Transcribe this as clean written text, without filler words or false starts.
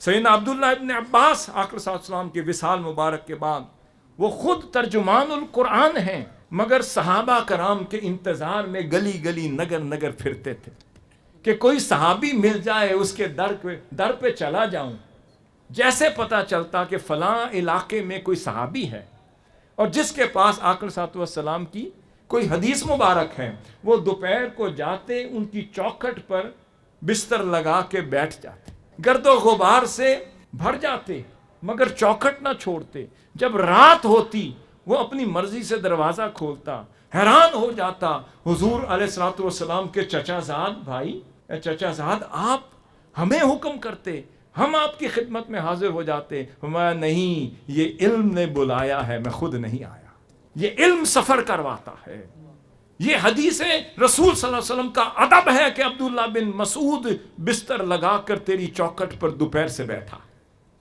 سیدنا عبداللہ ابن عباس آقا صلی اللہ علیہ وسلم کے وصال مبارک کے بعد وہ خود ترجمان القرآن ہیں، مگر صحابہ کرام کے انتظار میں گلی گلی نگر نگر پھرتے تھے کہ کوئی صحابی مل جائے، اس کے در پہ چلا جاؤں۔ جیسے پتہ چلتا کہ فلاں علاقے میں کوئی صحابی ہے اور جس کے پاس آقا صلی اللہ علیہ وسلم کی کوئی حدیث مبارک ہے، وہ دوپہر کو جاتے ان کی چوکھٹ پر بستر لگا کے بیٹھ جاتے، گرد و غبار سے بھر جاتے مگر چوکھٹ نہ چھوڑتے۔ جب رات ہوتی وہ اپنی مرضی سے دروازہ کھولتا، حیران ہو جاتا، حضور علیہ الصلوۃ والسلام کے چچا زاد بھائی، اے چچا زاد آپ ہمیں حکم کرتے، ہم آپ کی خدمت میں حاضر ہو جاتے۔ فرمایا نہیں، یہ علم نے بلایا ہے، میں خود نہیں آیا۔ یہ علم سفر کرواتا ہے۔ یہ حدیث رسول صلی اللہ علیہ وسلم کا ادب ہے کہ عبداللہ بن مسعود بستر لگا کر تیری چوکھٹ پر دوپہر سے بیٹھا۔